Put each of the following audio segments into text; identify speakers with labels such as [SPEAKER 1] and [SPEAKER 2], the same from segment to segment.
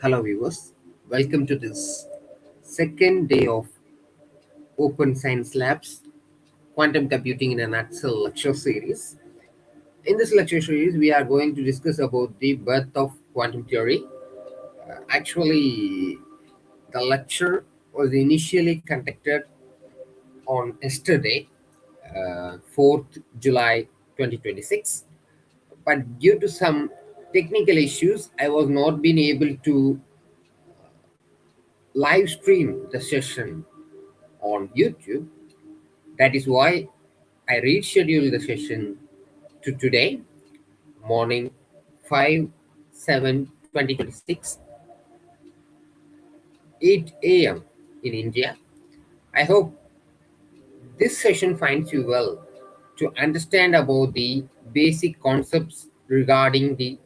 [SPEAKER 1] Hello, viewers. Welcome to this second day of Open Science Labs Quantum Computing in a Nutshell lecture series. In this lecture series, we are going to discuss about the birth of quantum theory. Actually, the lecture was initially conducted on yesterday, 4th July 2026, but due to some technical issues, I was not being able to live stream the session on YouTube. That is why I rescheduled the session to today, morning 5/7/2026, 8 a.m. in India. I hope this session finds you well to understand about the basic concepts regarding the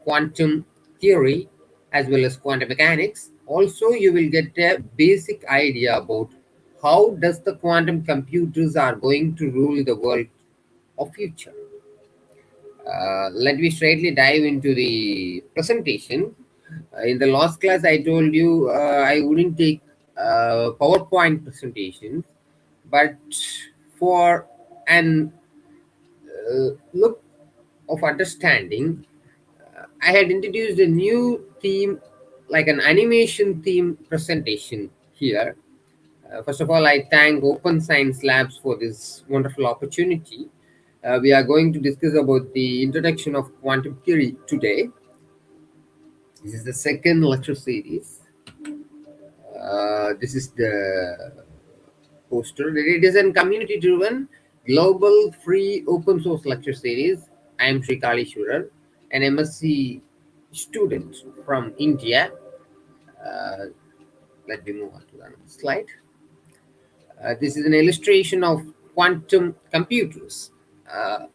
[SPEAKER 1] quantum theory as well as quantum mechanics. Also, you will get a basic idea about how does the quantum computers are going to rule the world of future. Let me straightly dive into the presentation. In the last class, I told you I wouldn't take PowerPoint presentations, but for an look of understanding, I had introduced a new theme, like an animation theme presentation here. First of all, I thank Open Science Labs for this wonderful opportunity. We are going to discuss about the introduction of quantum theory today. This is the second lecture series. This is the poster. It is a community-driven, global, free, open source lecture series. I am Sri Kalishwarar, an MSc student from India. Uh, Let me move on to the next slide. This is an illustration of quantum computers. Uh,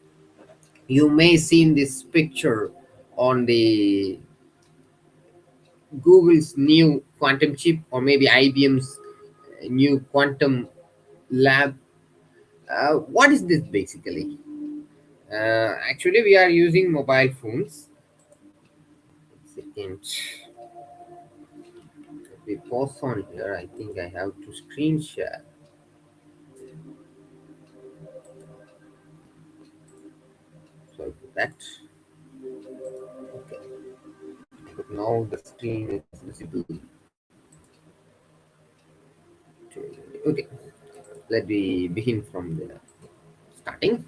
[SPEAKER 1] you may seen this picture on the Google's new quantum chip or maybe IBM's new quantum lab. What is this basically? Actually, we are using mobile phones. Second, we pause on here. I think I have to screen share. Sorry for that. Okay. But now the screen is visible. Okay. Let me begin from the starting.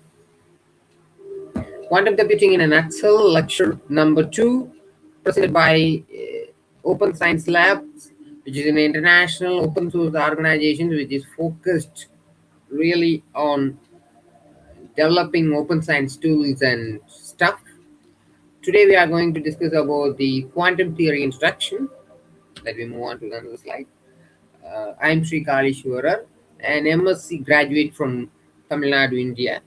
[SPEAKER 1] Quantum Computing in a Nutshell, lecture number 2, presented by Open Science Labs, which is an international open source organization which is focused really on developing open science tools and stuff. Today we are going to discuss about the quantum theory introduction. Let me move on to another slide. I am Sri Kalishwarar, an MSc graduate from Tamil Nadu, India.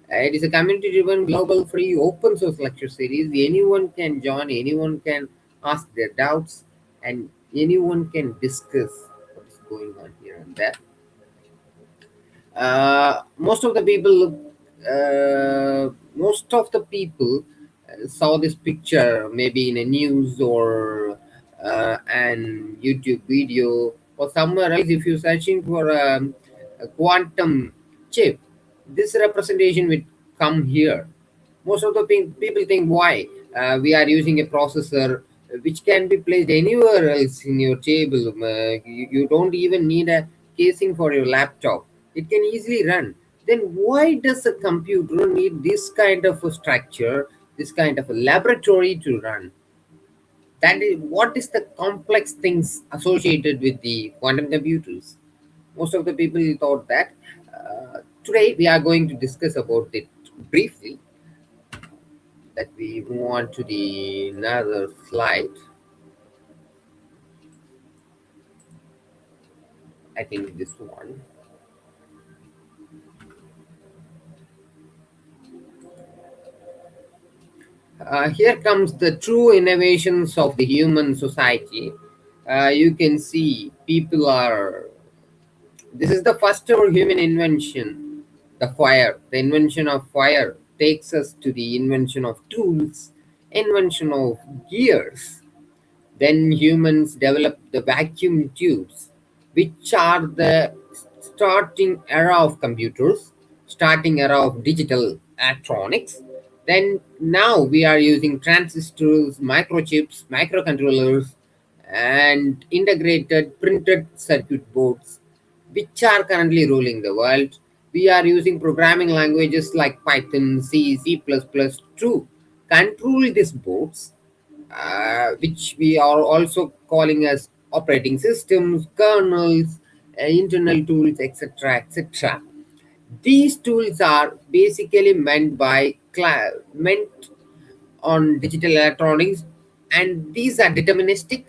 [SPEAKER 1] It is a community-driven, global, free, open source lecture series. Anyone can join, anyone can ask their doubts, and anyone can discuss what is going on here and there. Most of the people saw this picture maybe in a news or an YouTube video or somewhere else. If you're searching for a quantum chip, this representation will come here. Most of the people think why we are using a processor which can be placed anywhere else in your table. You don't even need a casing for your laptop. It can easily run. Then why does a computer need this kind of a structure, this kind of a laboratory to run? That is what is the complex things associated with the quantum computers. Most of the people thought that. Today we are going to discuss about it briefly. Let me move on to the another slide. I think this one. Here comes the true innovations of the human society. You can see people are. This is the first ever human invention, the fire. The invention of fire takes us to the invention of tools, invention of gears. Then humans developed the vacuum tubes, which are the starting era of computers, starting era of digital electronics. Then now we are using transistors, microchips, microcontrollers, and integrated printed circuit boards, which are currently ruling the world. We are using programming languages like Python, C, C++ to control these boards, which we are also calling as operating systems, kernels, internal tools, etc., etc. These tools are basically meant on digital electronics, and these are deterministic.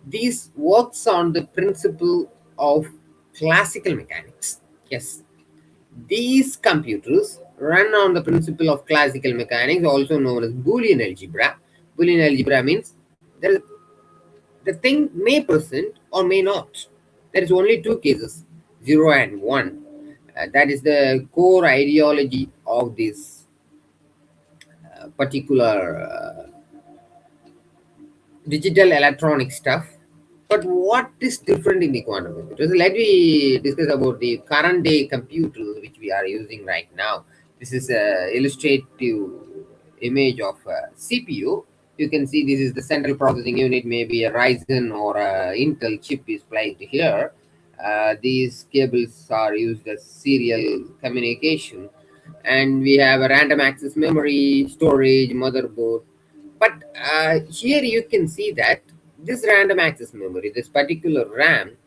[SPEAKER 1] These works on the principle of classical mechanics. Yes, these computers run on the principle of classical mechanics, also known as Boolean algebra. Boolean algebra means there is, the thing may present or may not. There is only two cases, 0 and 1. That is the core ideology of this particular digital electronic stuff. But what is different in the quantum computers? Let me discuss about the current day computers which we are using right now. This is a illustrative image of a CPU. You can see this is the central processing unit, maybe a Ryzen or a Intel chip is placed here. These cables are used as serial communication, and we have a random access memory, storage, motherboard. But here you can see that this random access memory, this particular RAM,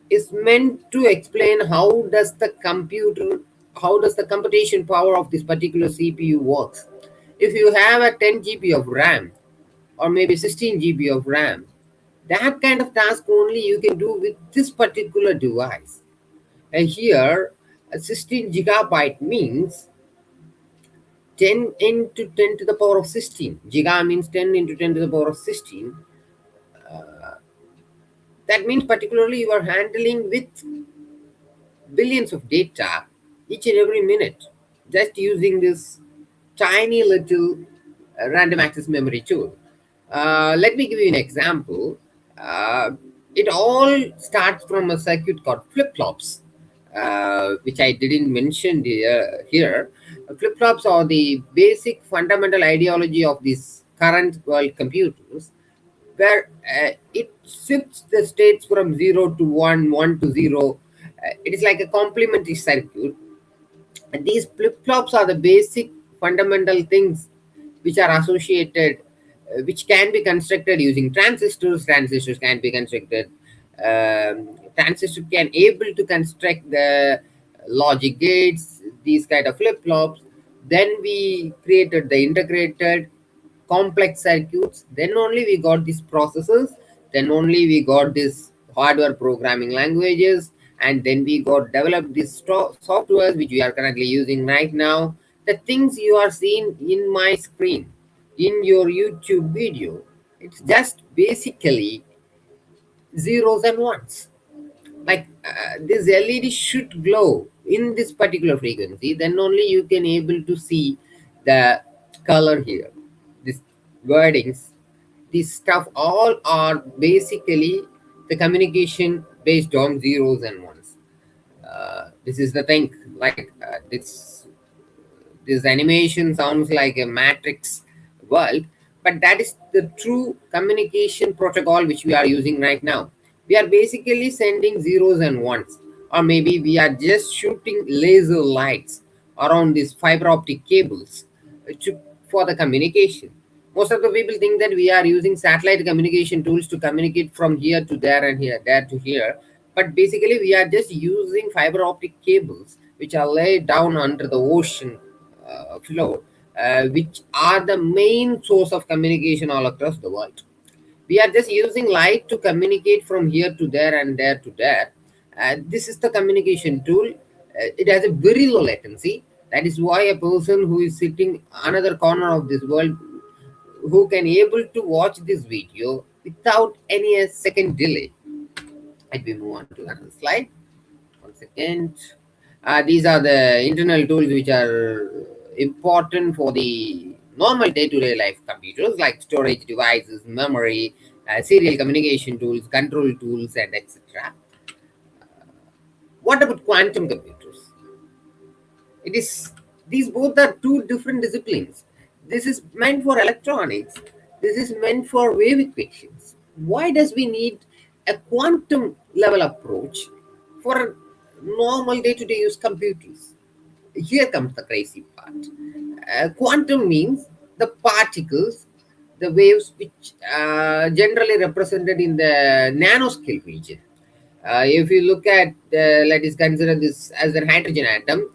[SPEAKER 1] is meant to explain how does the computation power of this particular CPU works. If you have a 10 GB of RAM or maybe 16 GB of RAM, that kind of task only you can do with this particular device. And here, a 16 gigabyte means 10 into 10 to the power of 16. Giga means 10 into 10 to the power of 16. That means particularly you are handling with billions of data each and every minute just using this tiny little random access memory tool. Let me give you an example. Uh, it all starts from a circuit called flip flops, which I didn't mention here. Flip flops are the basic fundamental ideology of these current world computers, where it shifts the states from 0 to 1, 1 to 0. It is like a complementary circuit. And these flip flops are the basic fundamental things which are associated, which can be constructed using transistors. Transistors can be constructed. Transistor can able to construct the logic gates, these kind of flip flops. Then we created the integrated complex circuits. Then only we got these processors. Then only we got this hardware programming languages, and then we got developed these softwares which we are currently using right now. The things you are seeing in my screen, in your YouTube video, it's just basically zeros and ones. Like this LED should glow in this particular frequency, then only you can able to see the color here, this wordings, this stuff all are basically the communication based on zeros and ones. This is the thing, like this animation sounds like a matrix world, but that is the true communication protocol which we are using right now. We are basically sending zeros and ones, or maybe we are just shooting laser lights around these fiber optic cables for the communication. Most of the people think that we are using satellite communication tools to communicate from here to there and here, there to here. But basically, we are just using fiber optic cables which are laid down under the ocean floor, which are the main source of communication all across the world. We are just using light to communicate from here to there and there to there. This is the communication tool. It has a very low latency. That is why a person who is sitting another corner of this world, who can able to watch this video without any second delay. Let me move on to another slide. One second. These are the internal tools which are important for the normal day-to-day life computers, like storage devices, memory, serial communication tools, control tools, and etc. What about quantum computers? It is these both are two different disciplines. This is meant for electronics. This is meant for wave equations. Why does we need a quantum level approach for normal day-to-day use computers? Here comes the crazy part. Quantum means the particles, the waves which generally represented in the nanoscale region. If you look at, let us consider this as a hydrogen atom,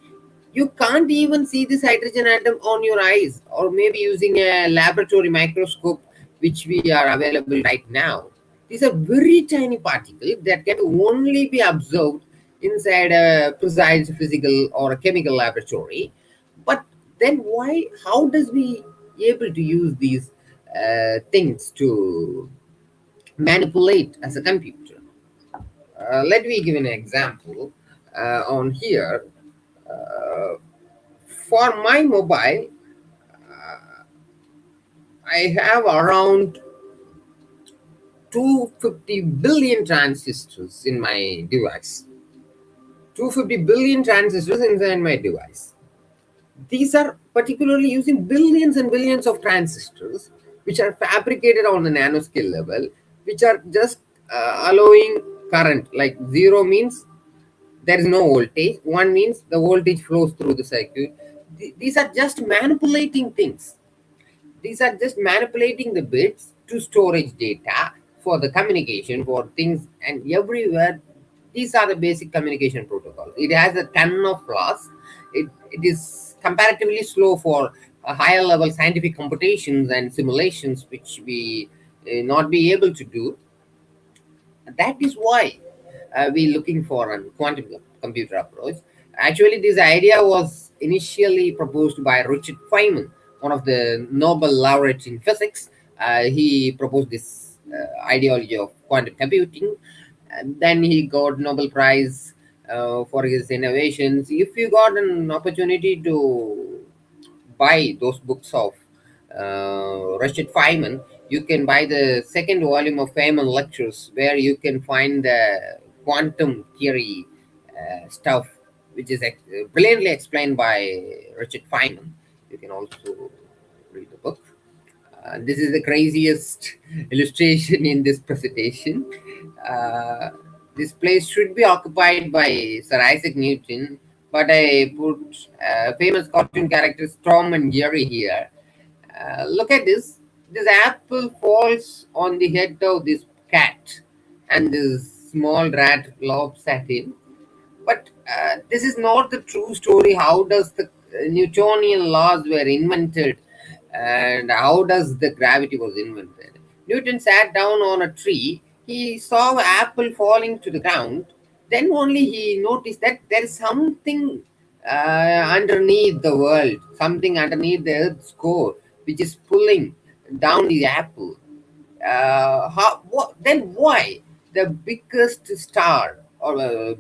[SPEAKER 1] you can't even see this hydrogen atom on your eyes, or maybe using a laboratory microscope, which we are available right now. These are very tiny particles that can only be observed inside a precise physical or a chemical laboratory. But then why? How does we able to use these things to manipulate as a computer? Let me give an example on here. Uh, for my mobile, I have around 250 billion transistors in my device. 250 billion transistors inside my device. These are particularly using billions and billions of transistors, which are fabricated on the nanoscale level, which are just allowing current. Like zero means there is no voltage, one means the voltage flows through the circuit. These are just manipulating things. These are just manipulating the bits to storage data for the communication for things and everywhere. These are the basic communication protocols. It has a ton of flaws. It is comparatively slow for higher level scientific computations and simulations, which we not be able to do. That is why we're looking for a quantum computer approach. Actually, this idea was initially proposed by Richard Feynman, one of the Nobel laureates in physics. He proposed this ideology of quantum computing, and then he got Nobel Prize for his innovations. If you got an opportunity to buy those books of Richard Feynman, you can buy the second volume of Feynman Lectures, where you can find the quantum theory stuff, which is brilliantly explained by Richard Feynman. You can also read the book. This is the craziest illustration in this presentation. Uh, this place should be occupied by Sir Isaac Newton, but I put famous cartoon characters Tom and Jerry here. Look at this. This apple falls on the head of this cat, and this small rat lobs at him. But this is not the true story. How does the Newtonian laws were invented, and how does the gravity was invented? Newton sat down on a tree. He saw an apple falling to the ground. Then only he noticed that there is something underneath the world, something underneath the Earth's core, which is pulling down the apple. Then why the biggest star or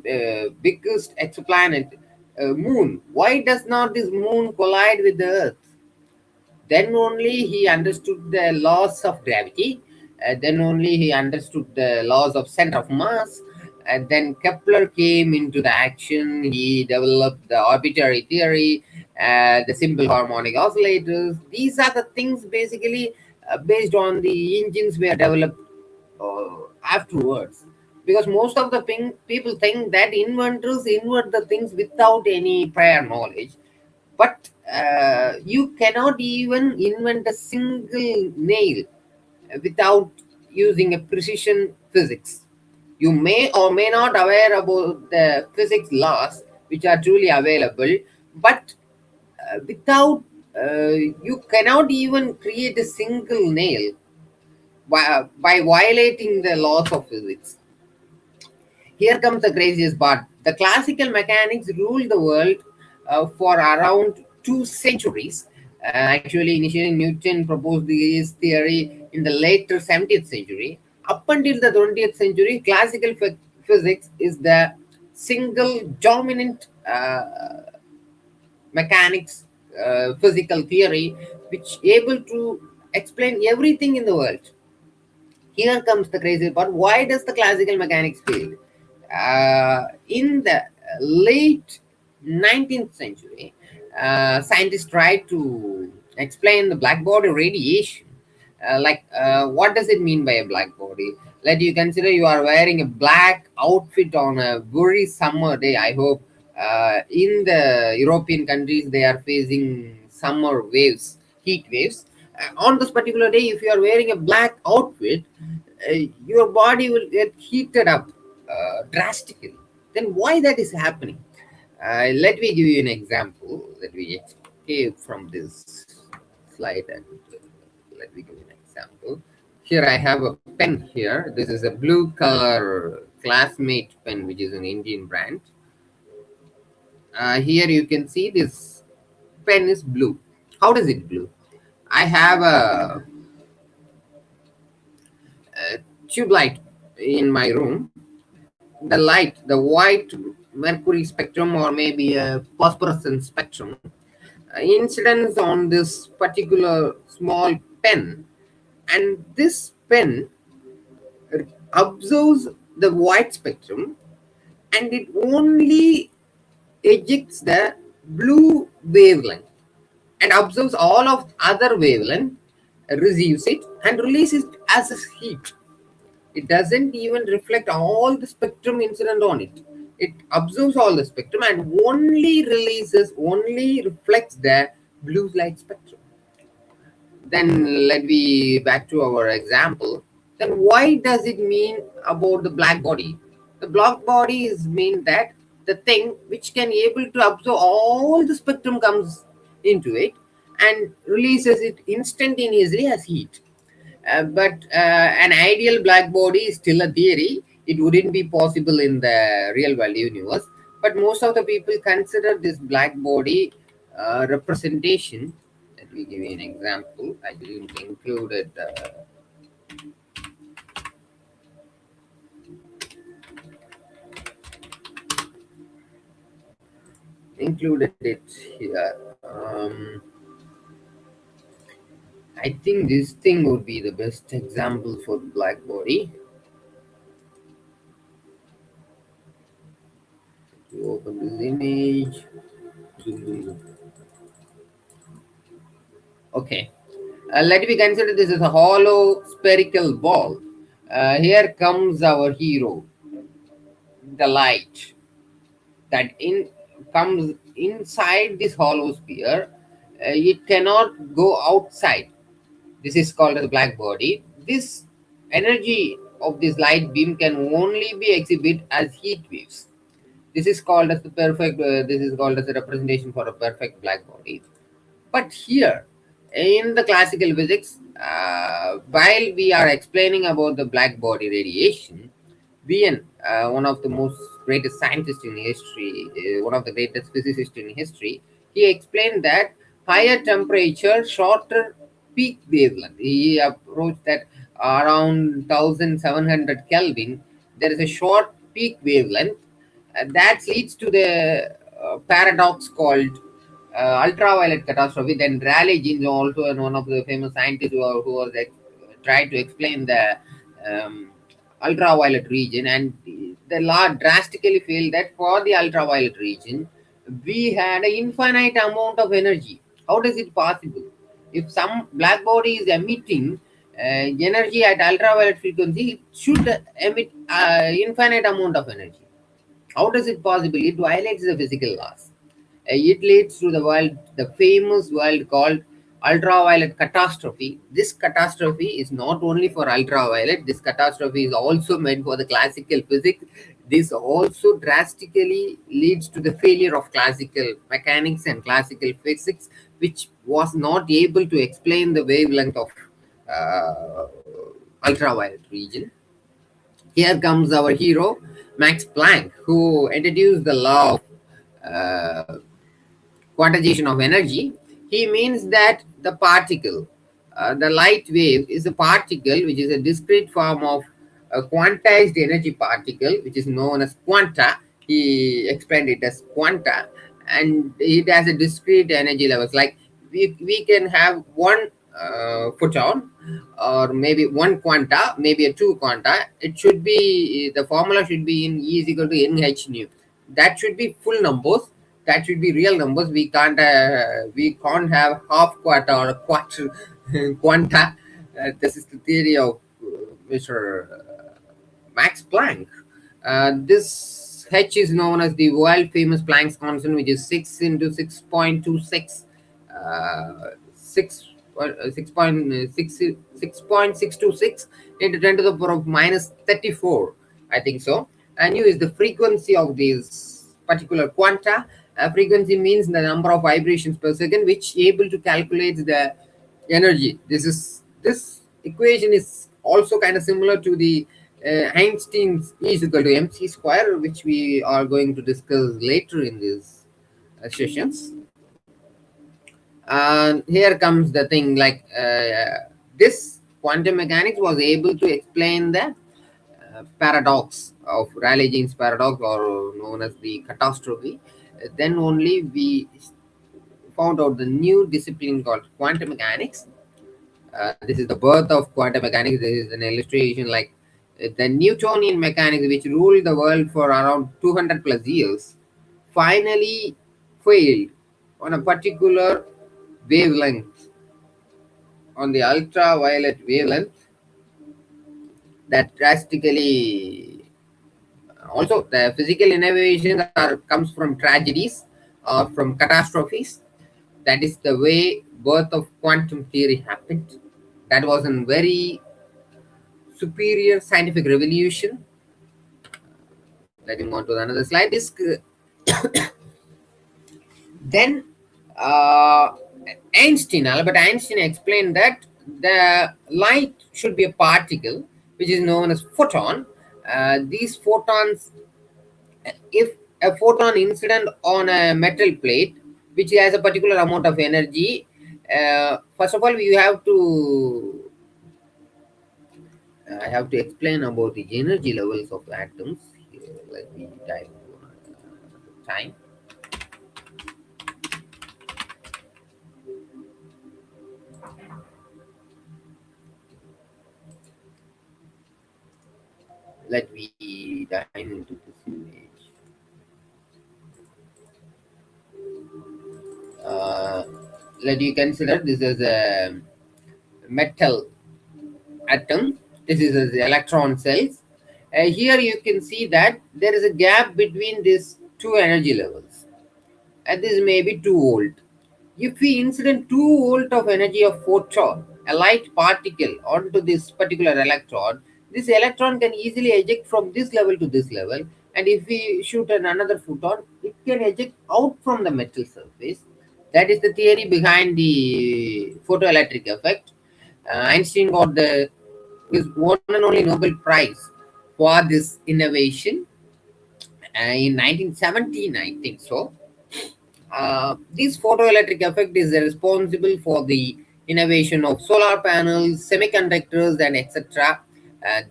[SPEAKER 1] biggest exoplanet, moon, why does not this moon collide with the earth? Then only he understood the laws of gravity. Then only he understood the laws of center of mass. And then Kepler came into the action. He developed the arbitrary theory, the simple harmonic oscillators. These are the things basically based on the engines were developed afterwards. Because most of the people think that inventors invent the things without any prior knowledge, but you cannot even invent a single nail without using a precision physics. You may or may not aware about the physics laws which are truly available, but without you cannot even create a single nail by violating the laws of physics. Here comes the craziest part. The classical mechanics ruled the world for around 2 centuries. Actually, initially Newton proposed this theory in the later 17th century. Up until the 20th century, classical physics is the single dominant mechanics physical theory which able to explain everything in the world. Here comes the crazy part. Why does the classical mechanics fail? In the late 19th century, scientists tried to explain the black body radiation. What does it mean by a black body? Let you consider you are wearing a black outfit on a very summer day. I hope in the European countries they are facing summer waves, heat waves. On this particular day, if you are wearing a black outfit, uh, your body will get heated up drastically. Then why that is happening? Let me give you an example. Let me escape from this slide and let me give you an example. Here I have a pen here. This is a blue color Classmate pen, which is an Indian brand. Here you can see this pen is blue. How does it blue? I have a tube light in my room. The light, the white mercury spectrum or maybe a phosphorescent spectrum, incidence on this particular small pen, and this pen absorbs the white spectrum and it only ejects the blue wavelength and absorbs all of other wavelength, receives it and releases it as a heat. It doesn't even reflect all the spectrum incident on it. It absorbs all the spectrum and only releases, only reflects the blue light spectrum. Then let me back to our example. Then why does it mean about the black body? The black body is mean that the thing which can able to absorb all the spectrum comes into it and releases it instantaneously as heat. But an ideal black body is still a theory. It wouldn't be possible in the real world universe. But most of the people consider this black body representation. Let me give you an example. I didn't include it. Included it here. I think this thing would be the best example for the black body. To open this image. Okay. Let me consider this as a hollow spherical ball. Here comes our hero, the light that in comes inside this hollow sphere. It cannot go outside. This is called as black body. This energy of this light beam can only be exhibited as heat waves. This is called as the perfect. This is called as a representation for a perfect black body. But here, in the classical physics, while we are explaining about the black body radiation, Wien, one of the most greatest scientists in history, one of the greatest physicists in history, he explained that higher temperature, shorter peak wavelength. He approached that around 1700 Kelvin, there is a short peak wavelength that leads to the paradox called ultraviolet catastrophe. Then Rayleigh Jeans also and one of the famous scientists who was tried to explain the um, ultraviolet region, and the law drastically failed that for the ultraviolet region we had an infinite amount of energy. How does it possible? If some black body is emitting energy at ultraviolet frequency, it should emit infinite amount of energy. How does it possible? It violates the physical laws. It leads to the world, the famous world called ultraviolet catastrophe. This catastrophe is not only for ultraviolet, this catastrophe is also meant for the classical physics. This also drastically leads to the failure of classical mechanics and classical physics, which was not able to explain the wavelength of uh, ultraviolet region. Here comes our hero, Max Planck, who introduced the law of uh, quantization of energy. He means that the particle, the light wave, is a particle which is a discrete form of a quantized energy particle, which is known as quanta. He explained it as quanta, and it has a discrete energy levels. Like we can have one photon, or maybe one quanta, maybe a two quanta. It should be, the formula should be in E is equal to nh nu. That should be full numbers. That should be real numbers. We can't have half quanta or a quarter quanta. This is the theory of Mr. Max Planck. This h is known as the world famous Planck's constant, which is 6 into 6.26, 6.626 into 10 to the power of minus 34, I think so. And u is the frequency of this particular quanta. Frequency means the number of vibrations per second, which able to calculate the energy. This equation is also kind of similar to the Einstein's E is equal to mc square, which we are going to discuss later in these sessions. And here comes the thing, like this quantum mechanics was able to explain the paradox of Rayleigh-Jeans paradox, or known as the catastrophe. Then only we found out the new discipline called quantum mechanics. This is the birth of quantum mechanics. This is an illustration, like the Newtonian mechanics, which ruled the world for around 200 plus years, finally failed on a particular wavelength, on the ultraviolet wavelength, that drastically. Also, the physical innovations are comes from tragedies or from catastrophes. That is the way birth of quantum theory happened. That was a very superior scientific revolution. Let me go on to another slide. Then uh, Albert Einstein explained that the light should be a particle, which is known as photon. These photons, if a photon incident on a metal plate, which has a particular amount of energy, first of all, I have to explain about the energy levels of atoms. Here, let me dive one at a time. Let me dive into this image. Uh, Let you consider this as a metal atom. This is as electron cells. Here you can see that there is a gap between these two energy levels. And this may be 2 volt. If we incident 2 volt of energy of photon, a light particle, onto this particular electron, this electron can easily eject from this level to this level. And if we shoot another photon, it can eject out from the metal surface. That is the theory behind the photoelectric effect. Einstein got his one and only Nobel Prize for this innovation in 1917, I think so. This photoelectric effect is responsible for the innovation of solar panels, semiconductors, and etc.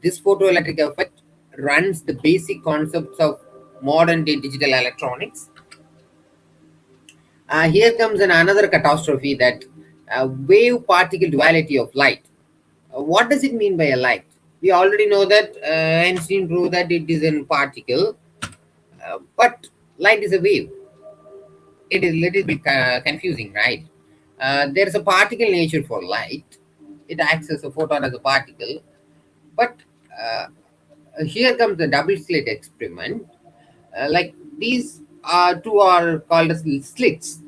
[SPEAKER 1] This photoelectric effect runs the basic concepts of modern day digital electronics. Here comes another catastrophe, that wave particle duality of light. What does it mean by a light? We already know that Einstein proved that it is a particle, but light is a wave. It is a little bit confusing, right? There is a particle nature for light. It acts as a photon as a particle. But uh, here comes the double slit experiment. Like these two are called as slits,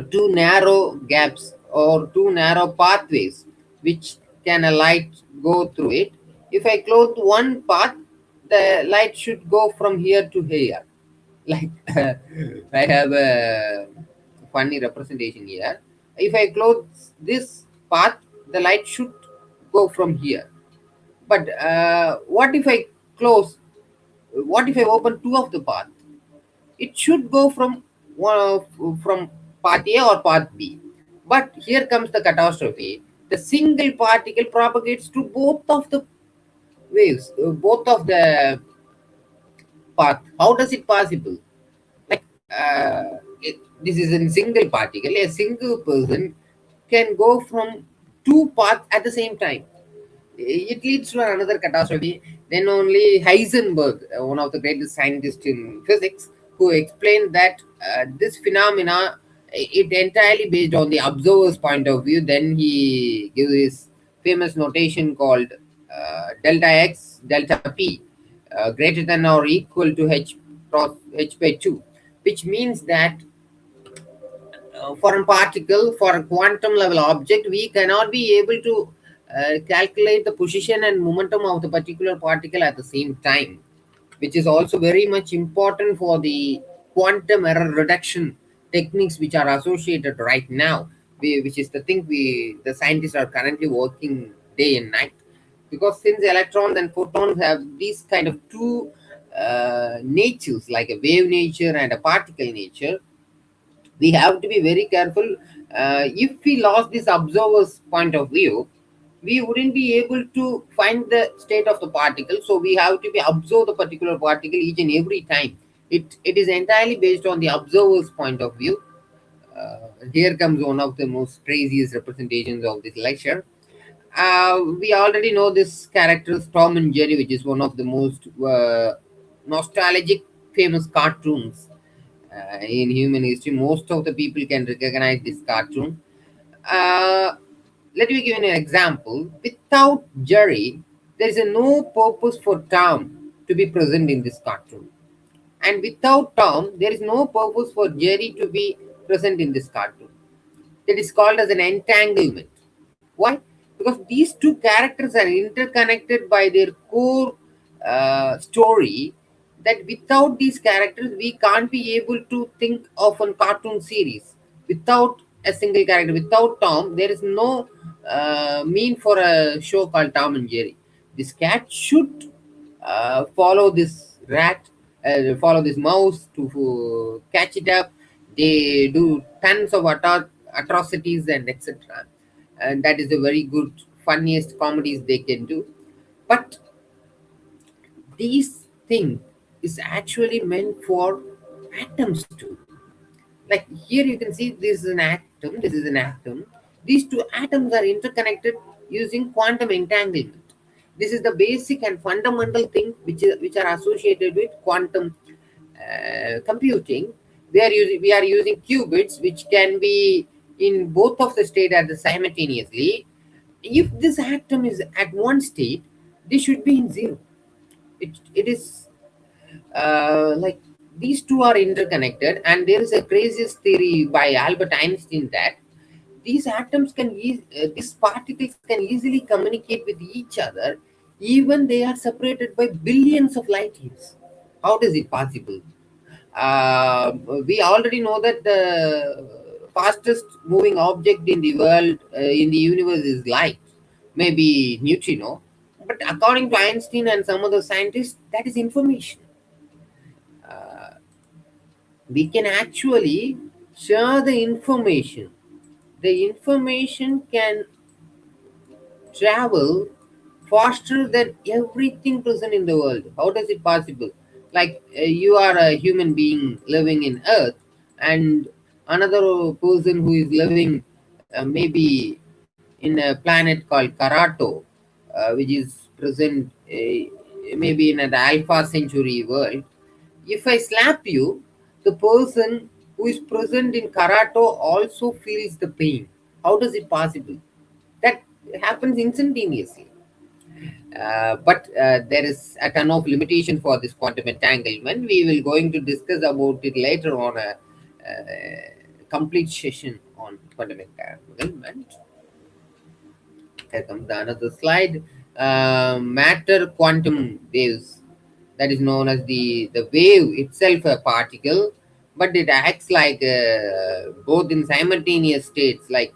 [SPEAKER 1] two narrow gaps or two narrow pathways which can a light go through it. If I close one path, the light should go from here to here. Like I have a funny representation here. If I close this path, the light should go from here. But what if I close? What if I open two of the path? It should go from from path A or path B. But here comes the catastrophe. The single particle propagates to both of the waves, both of the path. How does it possible? Like this is a single particle. A single person can go from two paths at the same time. It leads to another catastrophe. Then only Heisenberg, one of the greatest scientists in physics, who explained that this phenomena, it entirely based on the observer's point of view. Then he gives his famous notation called delta x delta p greater than or equal to h cross h by 2, which means that for a particle, for a quantum level object, we cannot be able to calculate the position and momentum of the particular particle at the same time, which is also very much important for the quantum error reduction techniques which are associated right now, which is the thing the scientists are currently working day and night. Because since electrons and photons have these kind of two natures, like a wave nature and a particle nature, we have to be very careful. If we lost this observer's point of view, we wouldn't be able to find the state of the particle. So we have to be observe the particular particle each and every time. It is entirely based on the observer's point of view. Here comes one of the most craziest representations of this lecture. We already know this characters Tom and Jerry, which is one of the most nostalgic, famous cartoons in human history. Most of the people can recognize this cartoon. Uh, Let me give you an example. Without Jerry, there is a no purpose for Tom to be present in this cartoon. And without Tom, there is no purpose for Jerry to be present in this cartoon. That is called as an entanglement. Why? Because these two characters are interconnected by their core story. That without these characters, we can't be able to think of a cartoon series. Without a single character, without Tom, there is no mean for a show called Tom and Jerry. This cat should follow this rat, follow this mouse to catch it up. They do tons of atrocities and etc. And that is a very good, funniest comedies they can do. But these thing is actually meant for atoms too. Like here you can see this is an atom, this is an atom. These two atoms are interconnected using quantum entanglement. This is the basic and fundamental thing which are associated with quantum computing. We are using qubits which can be in both of the state at the simultaneously. If this atom is at one state, this should be in zero. It is like these two are interconnected, and there is a craziest theory by Albert Einstein that these particles can easily communicate with each other, even they are separated by billions of light years. How does it possible? uh, we already know that the fastest moving object in the world, in the universe, is light, maybe neutrino. But according to Einstein and some other scientists, that is information. uh, we can actually share the information. The information can travel faster than everything present in the world. How does it possible? Like you are a human being living in Earth, and another person who is living maybe in a planet called Karato, which is present maybe in an Alpha Century world. If I slap you, the person who is present in Karato also feels the pain. How does it possible? That happens instantaneously. But there is a ton of limitation for this quantum entanglement. We will going to discuss about it later on a complete session on quantum entanglement. Here comes the another slide. Matter quantum waves. That is known as the wave itself a particle, but it acts like both in simultaneous states. Like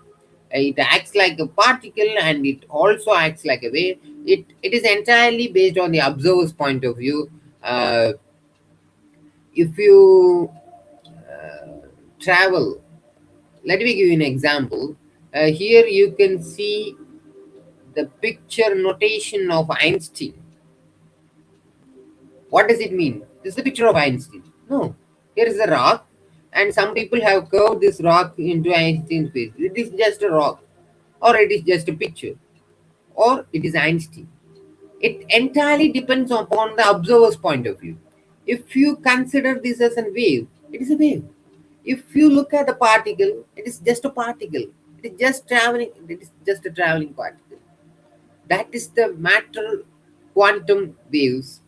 [SPEAKER 1] it acts like a particle and it also acts like a wave. It is entirely based on the observer's point of view. If you travel, let me give you an example. Here you can see the picture notation of Einstein. What does it mean? This is the picture of Einstein. No. Here is a rock. And some people have curved this rock into Einstein's face. It is just a rock, or it is just a picture, or it is Einstein. It entirely depends upon the observer's point of view. If you consider this as a wave, it is a wave. If you look at the particle, it is just a particle. It is just traveling. It is just a traveling particle. That is the matter quantum waves,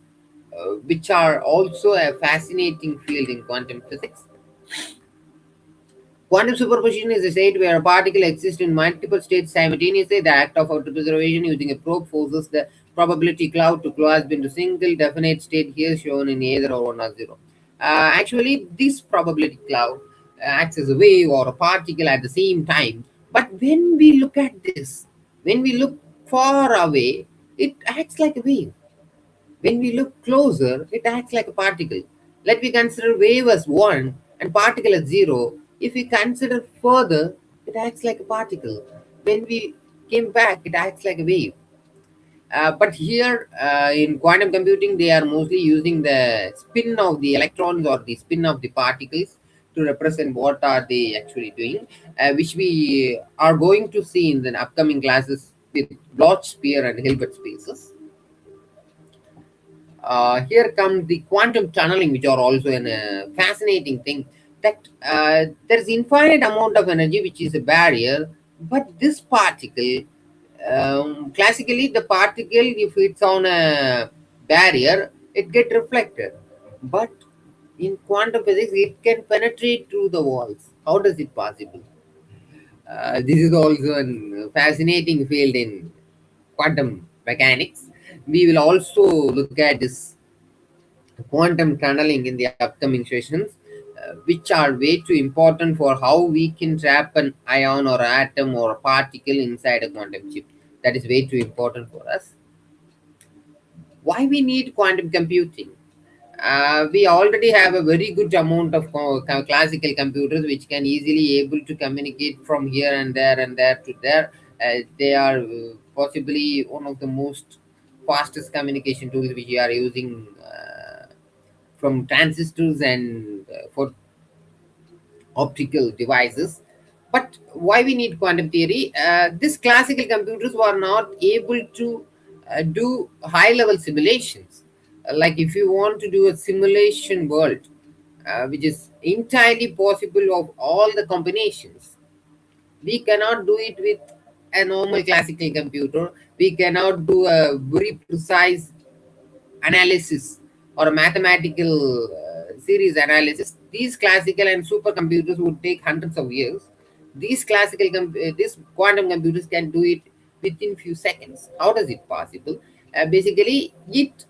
[SPEAKER 1] which are also a fascinating field in quantum physics. Quantum superposition is a state where a particle exists in multiple states simultaneously. The act of observation using a probe forces the probability cloud to collapse into single definite state, here shown in either or 1 or 0. Actually, this probability cloud acts as a wave or a particle at the same time. But when we look at this, when we look far away, it acts like a wave. When we look closer, it acts like a particle. Let me consider wave as 1 and particle as 0. If we consider further, it acts like a particle. When we came back, it acts like a wave. But here in quantum computing, they are mostly using the spin of the electrons or the spin of the particles to represent what are they actually doing, which we are going to see in the upcoming classes with Bloch sphere and Hilbert spaces. Here comes the quantum tunneling, which are also a fascinating thing. That there is infinite amount of energy, which is a barrier, but this particle, classically, the particle, if it's on a barrier, it get reflected. But in quantum physics, it can penetrate through the walls. How does it possible? This is also a fascinating field in quantum mechanics. We will also look at this quantum tunneling in the upcoming sessions, which are way too important for how we can trap an ion or atom or a particle inside a quantum chip. That is way too important for us. Why we need quantum computing? We already have a very good amount of classical computers which can easily able to communicate from here and there to there. They are possibly one of the most fastest communication tools which we are using, from transistors and for optical devices. But why we need quantum theory? These classical computers were not able to do high level simulations. Like if you want to do a simulation world, which is entirely possible of all the combinations, we cannot do it with a normal classical computer. We cannot do a very precise analysis or a mathematical series analysis. These classical and supercomputers would take hundreds of years. These quantum computers can do it within few seconds. How does it possible? Basically, it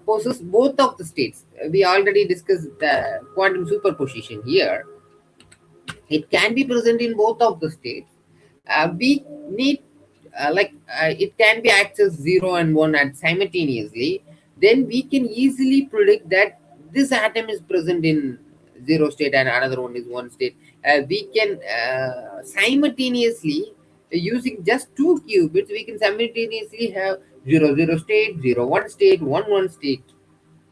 [SPEAKER 1] possesses both of the states. We already discussed the quantum superposition here. It can be present in both of the states. We need it can be accessed 0 and 1 at simultaneously. Then we can easily predict that this atom is present in 0 state and another one is 1 state. We can simultaneously, using just 2 qubits, we can simultaneously have 0 0 state, 0 1 state, 1 1 state.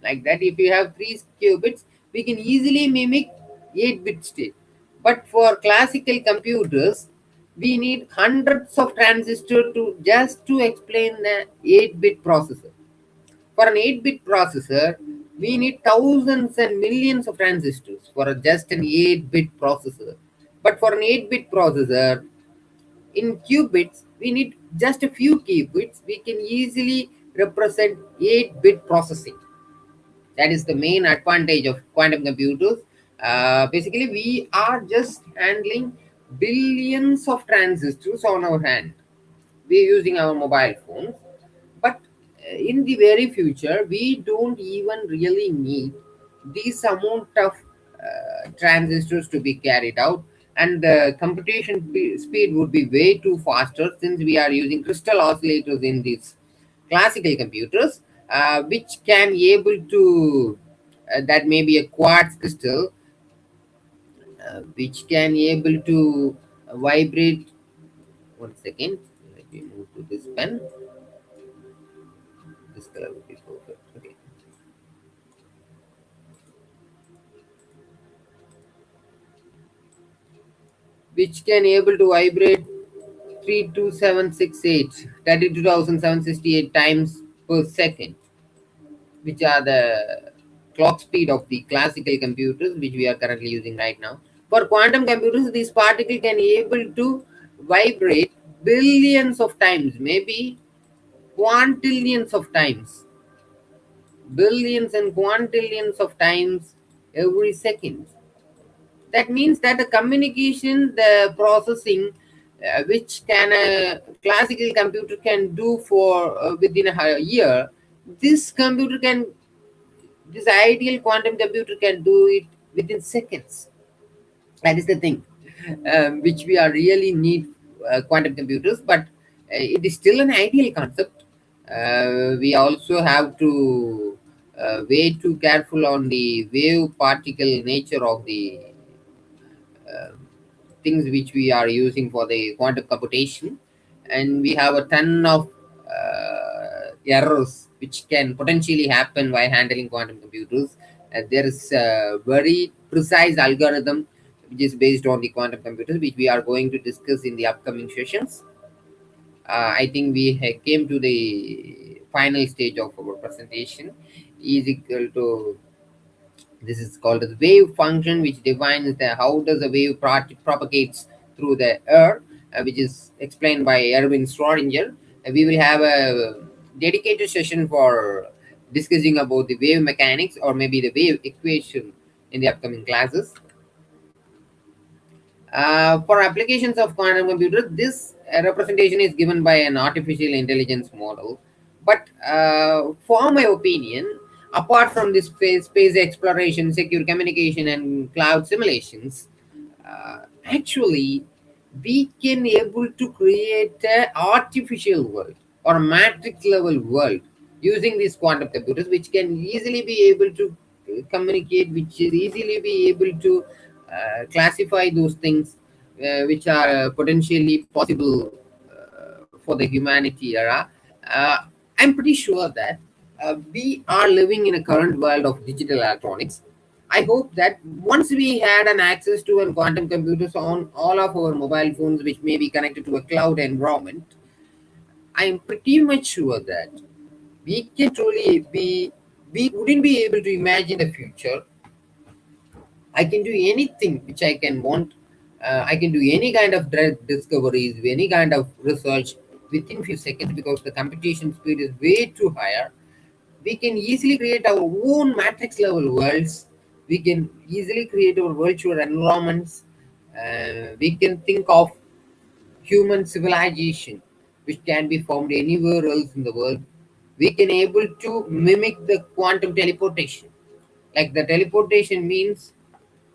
[SPEAKER 1] Like that, if you have 3 qubits, we can easily mimic 8-bit state. But for classical computers, we need hundreds of transistors to just to explain the 8-bit processor. For an 8-bit processor, we need thousands and millions of transistors for just an 8-bit processor. But for an 8-bit processor, in qubits, we need just a few qubits. We can easily represent 8-bit processing. That is the main advantage of quantum computers. Basically, we are just handling billions of transistors on our hand. We are using our mobile phones, but in the very future, we don't even really need this amount of transistors to be carried out, and the computation speed would be way too faster since we are using crystal oscillators in these classical computers, which can able to that may be a quartz crystal, which can able to vibrate. One second, let me move to this pen. This color would be perfect. Okay. which can able to vibrate 32768 32,768 times per second, which are the clock speed of the classical computers which we are currently using right now. For quantum computers, this particle can able to vibrate billions of times, maybe quintillions of times, billions and quintillions of times every second. That means that the communication, the processing, which can a classical computer can do for within a year, this computer can, this ideal quantum computer can do it within seconds. That is the thing, which we are really need quantum computers, but it is still an ideal concept. We also have to way too careful on the wave particle nature of the uh, things which we are using for the quantum computation, and we have a ton of errors which can potentially happen while handling quantum computers. There is a very precise algorithm which is based on the quantum computers, which we are going to discuss in the upcoming sessions. I think we came to the final stage of our presentation. E is equal to, this is called the wave function, which defines the how does a wave propagates through the air, which is explained by Erwin Schrodinger. We will have a dedicated session for discussing about the wave mechanics or maybe the wave equation in the upcoming classes. For applications of quantum computers, this representation is given by an artificial intelligence model. But for my opinion, apart from this space exploration, secure communication, and cloud simulations, actually, we can able to create an artificial world or a matrix level world using these quantum computers, which can easily be able to communicate, which is easily be able to classify those things which are potentially possible for the humanity era. Uh, I'm pretty sure that we are living in a current world of digital electronics. I hope that once we had an access to a quantum computers on all of our mobile phones, which may be connected to a cloud environment, I am pretty much sure that we can truly be, we wouldn't be able to imagine the future. I can do anything which I can want. I can do any kind of drug discoveries, any kind of research within few seconds because the computation speed is way too higher. We can easily create our own matrix level worlds. We can easily create our virtual environments. We can think of human civilization which can be found anywhere else in the world. We can able to mimic the quantum teleportation. Like the teleportation means,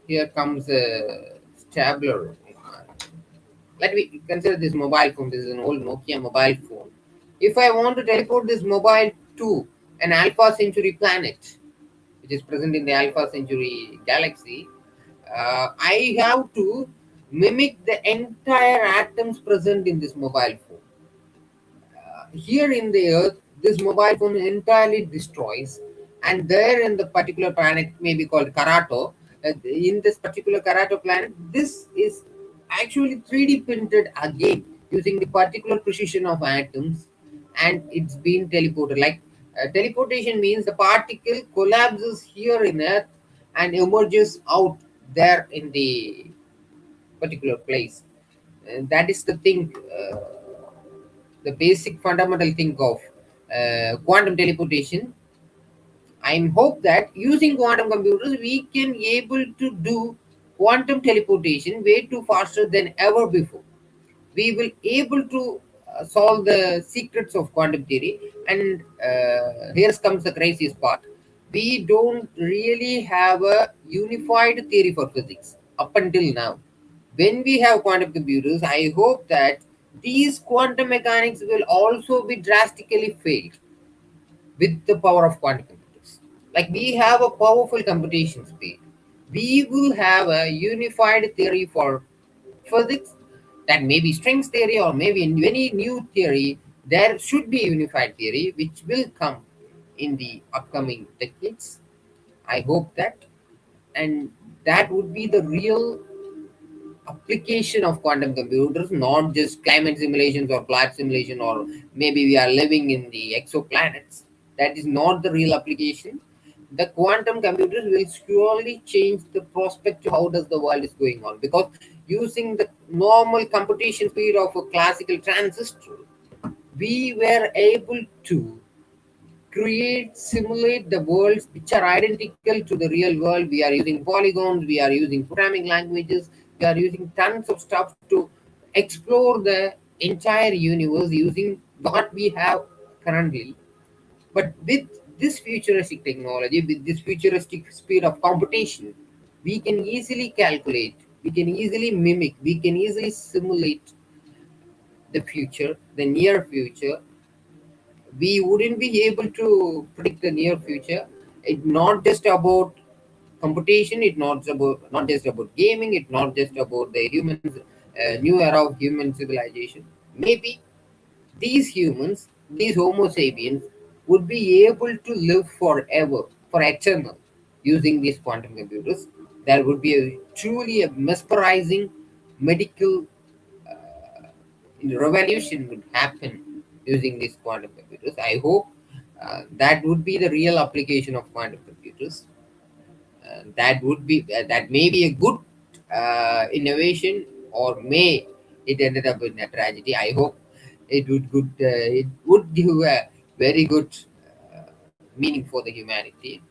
[SPEAKER 1] here comes a stabler. Let me consider this mobile phone. This is an old Nokia mobile phone. If I want to teleport this mobile to an Alpha Centauri planet, which is present in the Alpha Centauri galaxy, I have to mimic the entire atoms present in this mobile phone. Here in the Earth, this mobile phone entirely destroys, and there in the particular planet, may be called Karato, in this particular Karato planet, this is actually 3D printed again using the particular precision of atoms, and it's been teleported. Like teleportation means the particle collapses here in Earth and emerges out there in the particular place. That is the thing. The basic fundamental thing of quantum teleportation. I hope that using quantum computers we can able to do quantum teleportation way too faster than ever before. We will able to solve the secrets of quantum theory, and here comes the craziest part. We don't really have a unified theory for physics up until now. When we have quantum computers, I hope that these quantum mechanics will also be drastically failed with the power of quantum computers. Like we have a powerful computation speed, we will have a unified theory for physics. That may be strings theory or maybe in any new theory. There should be a unified theory which will come in the upcoming decades. I hope that, and that would be the real application of quantum computers, not just climate simulations or flat simulation, or maybe we are living in the exoplanets. That is not the real application. The quantum computers will surely change the prospect to how does the world is going on, because using the normal computation speed of a classical transistor, we were able to create, simulate the worlds which are identical to the real world. We are using polygons, we are using programming languages, we are using tons of stuff to explore the entire universe using what we have currently. But with this futuristic technology, with this futuristic speed of computation, we can easily calculate, we can easily mimic, we can easily simulate the future, the near future. We wouldn't be able to predict the near future. It's not just about computation. It's not just about gaming. It's not just about the humans, new era of human civilization. Maybe these humans, these Homo sapiens, would be able to live forever, for eternal, using these quantum computers. There would be truly a mesmerizing medical revolution would happen using these quantum computers. I hope that would be the real application of quantum computers. That may be a good innovation, or may it ended up in a tragedy. I hope it would give a very good meaning for the humanity.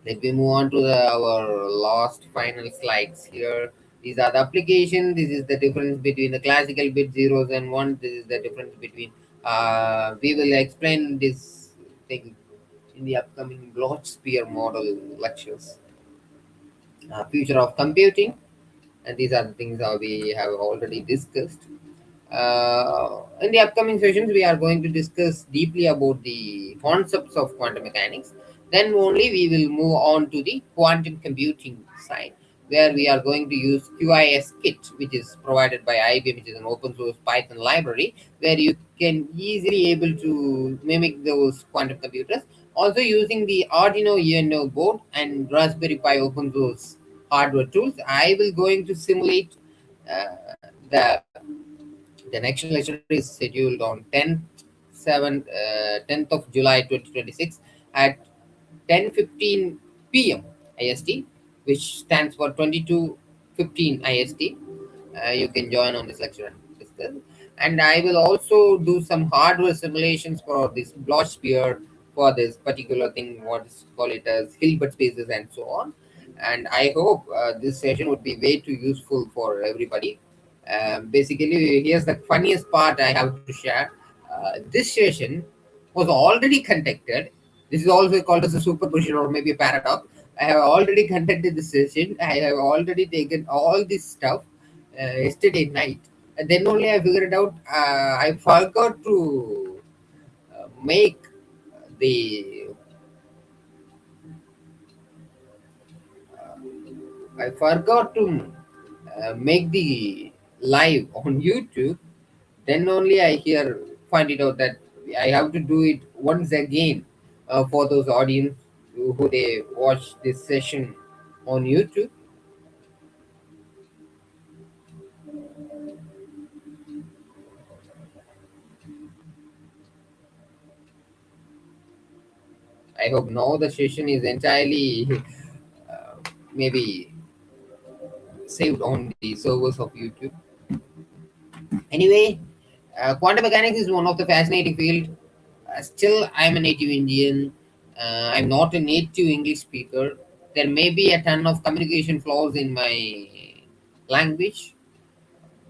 [SPEAKER 1] Let me move on to our last final slides here. These are the application. This is the difference between the classical bit zeros and ones. This is the difference between. We will explain this thing in the upcoming Bloch sphere model lectures. Future of computing, and these are the things that we have already discussed. In the upcoming sessions, we are going to discuss deeply about the concepts of quantum mechanics. Then only we will move on to the quantum computing side, where we are going to use QIS Kit, which is provided by IBM, which is an open source Python library, where you can easily able to mimic those quantum computers. Also using the Arduino UNO board and Raspberry Pi open source hardware tools, I will going to simulate the next lecture is scheduled on 10th of July 2026 at 10:15 p.m. IST, which stands for 22:15 IST. You can join on this lecture and discuss. And I will also do some hardware simulations for this Bloch sphere, for this particular thing, what is call it as Hilbert spaces and so on. And I hope this session would be way too useful for everybody. Basically, here's the funniest part I have to share. This session was already conducted. This is also called as a superposition or maybe a paradox. I have already conducted this session. I have already taken all this stuff yesterday night. And then only I figured it out. I forgot to make the I forgot to make the live on YouTube. Then only I hear find it out that I have to do it once again for those audience who they watch this session on YouTube. I hope now the session is entirely maybe saved on the servers of YouTube. Anyway, quantum mechanics is one of the fascinating field. Still, I'm a native Indian. I'm not a native English speaker. There may be a ton of communication flaws in my language,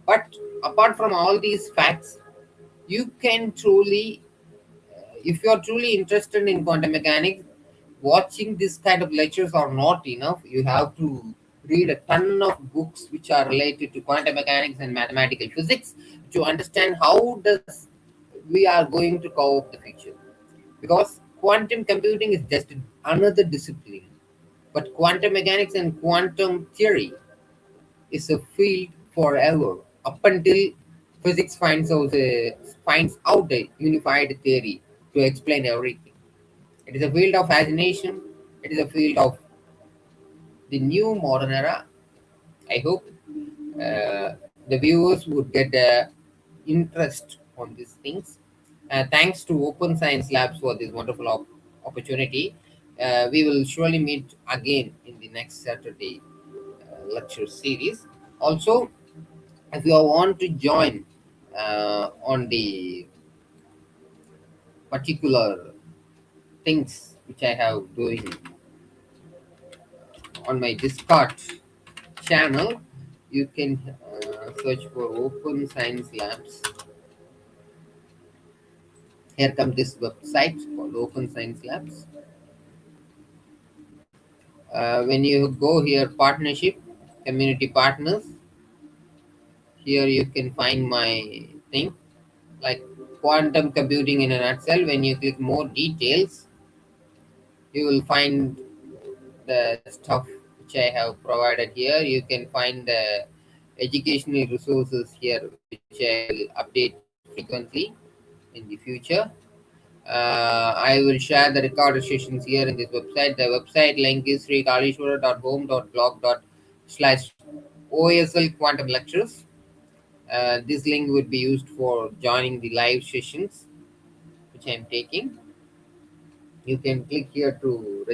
[SPEAKER 1] but apart from all these facts, you can truly, if you are truly interested in quantum mechanics, watching this kind of lectures are not enough. You have to read a ton of books which are related to quantum mechanics and mathematical physics to understand how does we are going to cope the future. Because quantum computing is just another discipline, but quantum mechanics and quantum theory is a field forever up until physics finds out a unified theory to explain everything. It is a field of fascination. It is a field of the new modern era. I hope The viewers would get interest on these things. Thanks to Open Science Labs for this wonderful opportunity. We will surely meet again in the next Saturday lecture series. Also, if you want to join on the particular things which I have doing on my Discord channel, you can search for Open Science Labs. Here comes this website called Open Science Labs. When you go here, partnership, community partners, here you can find my thing like quantum computing in a nutshell. When you click more details, you will find the stuff which I have provided here. You can find the educational resources here, which I will update frequently in the future. I will share the recorded sessions here in this website. The website link is srikalishwara.home.blog/OSL Quantum Lectures. This link would be used for joining the live sessions which I am taking. You can click here to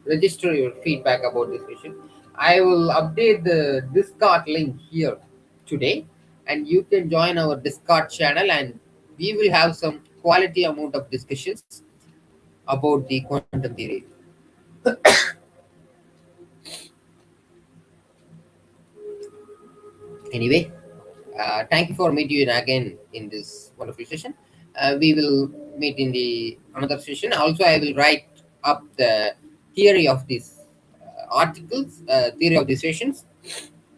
[SPEAKER 1] register your feedback about this session. I will update the Discord link here today, and you can join our Discord channel, and we will have some quality amount of discussions about the quantum theory. Anyway, thank you for meeting again in this wonderful session. We will meet in the another session. Also, I will write up the theory of these articles, theory of these sessions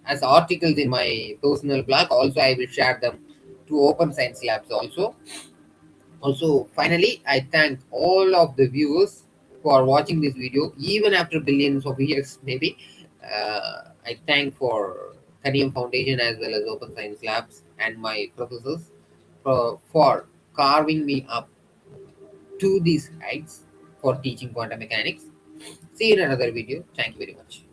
[SPEAKER 1] as articles in my personal blog. Also, I will share them to Open Science Labs also. Also, finally, I thank all of the viewers who are watching this video, even after billions of years, maybe. I thank for Kanium Foundation as well as Open Science Labs and my professors for carving me up to these heights for teaching quantum mechanics. See you in another video. Thank you very much.